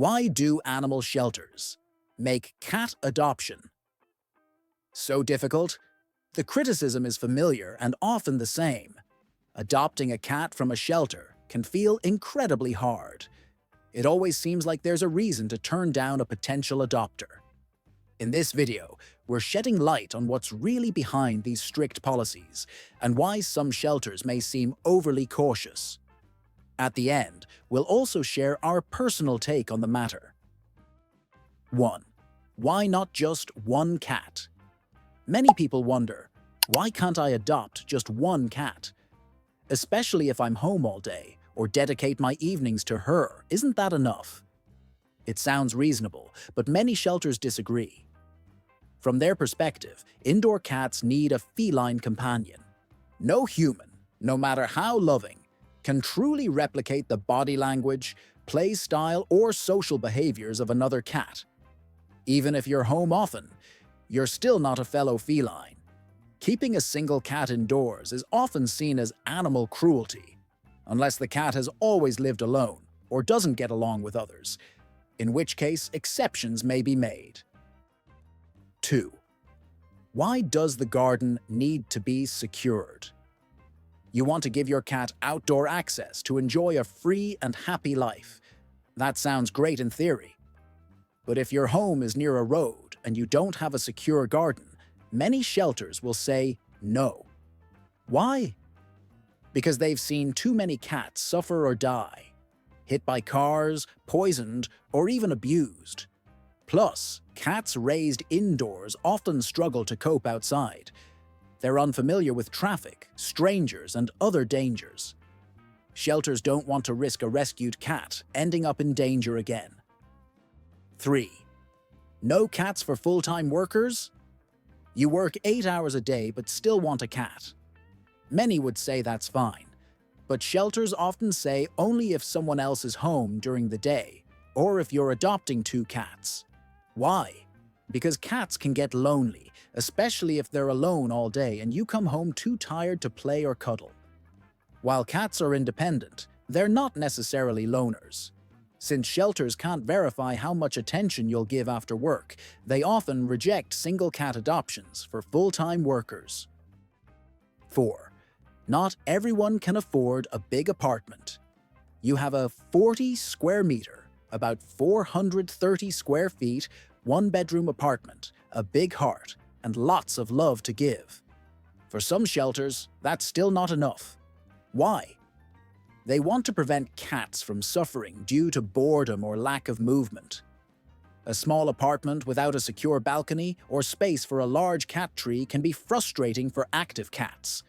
Why do animal shelters make cat adoption so difficult? The criticism is familiar and often the same. Adopting a cat from a shelter can feel incredibly hard. It always seems like there's a reason to turn down a potential adopter. In this video, we're shedding light on what's really behind these strict policies and why some shelters may seem overly cautious. At the end, we'll also share our personal take on the matter. 1. Why not just one cat? Many people wonder, why can't I adopt just one cat? Especially if I'm home all day or dedicate my evenings to her, isn't that enough? It sounds reasonable, but many shelters disagree. From their perspective, indoor cats need a feline companion. No human, no matter how loving, can truly replicate the body language, play style, or social behaviors of another cat. Even if you're home often, you're still not a fellow feline. Keeping a single cat indoors is often seen as animal cruelty, unless the cat has always lived alone or doesn't get along with others, in which case exceptions may be made. 2. Why does the garden need to be secured? You want to give your cat outdoor access to enjoy a free and happy life. That sounds great in theory. But if your home is near a road and you don't have a secure garden, many shelters will say no. Why? Because they've seen too many cats suffer or die, hit by cars, poisoned, or even abused. Plus, cats raised indoors often struggle to cope outside. They're unfamiliar with traffic, strangers, and other dangers. Shelters don't want to risk a rescued cat ending up in danger again. 3. No cats for full-time workers? You work 8 hours a day but still want a cat. Many would say that's fine, but shelters often say only if someone else is home during the day or if you're adopting 2 cats. Why? Because cats can get lonely, especially if they're alone all day and you come home too tired to play or cuddle. While cats are independent, they're not necessarily loners. Since shelters can't verify how much attention you'll give after work, they often reject single cat adoptions for full-time workers. 4. Not everyone can afford a big apartment. You have a 40 square meter, about 430 square feet, 1-bedroom apartment, a big heart, and lots of love to give. For some shelters, that's still not enough. Why? They want to prevent cats from suffering due to boredom or lack of movement. A small apartment without a secure balcony or space for a large cat tree can be frustrating for active cats.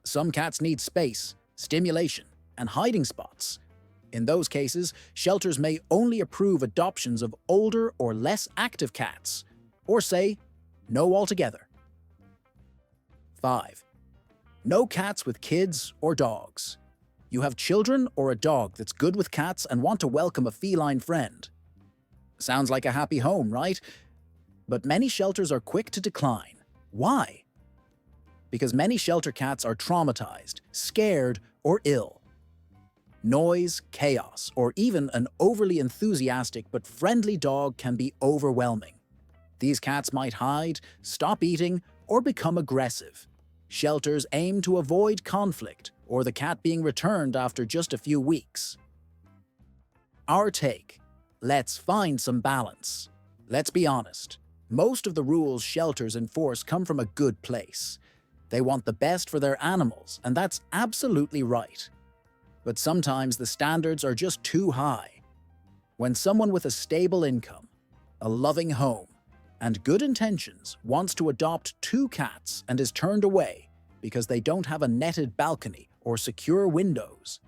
Some cats need space, stimulation, and hiding spots. In those cases, shelters may only approve adoptions of older or less active cats, or say no altogether. 5. No cats with kids or dogs. You have children or a dog that's good with cats and want to welcome a feline friend. Sounds like a happy home, right? But many shelters are quick to decline. Why? Because many shelter cats are traumatized, scared, or ill. Noise, chaos, or even an overly enthusiastic but friendly dog can be overwhelming. These cats might hide, stop eating, or become aggressive. Shelters aim to avoid conflict or the cat being returned after just a few weeks. Our take: let's find some balance. Let's be honest, most of the rules shelters enforce come from a good place. They want the best for their animals, and that's absolutely right. But sometimes the standards are just too high. When someone with a stable income, a loving home, and good intentions wants to adopt 2 cats and is turned away because they don't have a netted balcony or secure windows,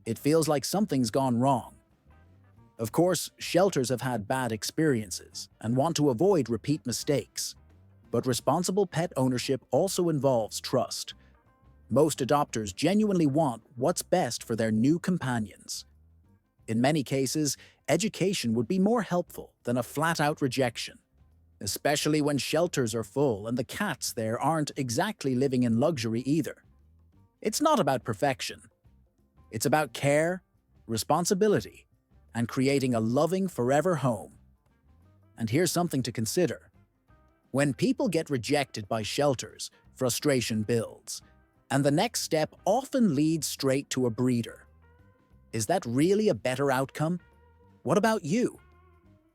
it feels like something's gone wrong. Of course, shelters have had bad experiences and want to avoid repeat mistakes. But responsible pet ownership also involves trust. Most adopters genuinely want what's best for their new companions. In many cases, education would be more helpful than a flat-out rejection, especially when shelters are full and the cats there aren't exactly living in luxury either. It's not about perfection. It's about care, responsibility, and creating a loving forever home. And here's something to consider. When people get rejected by shelters, frustration builds, and the next step often leads straight to a breeder. Is that really a better outcome? What about you?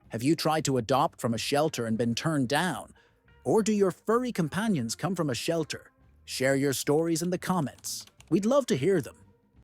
Have you tried to adopt from a shelter and been turned down? Or do your furry companions come from a shelter? Share your stories in the comments. We'd love to hear them.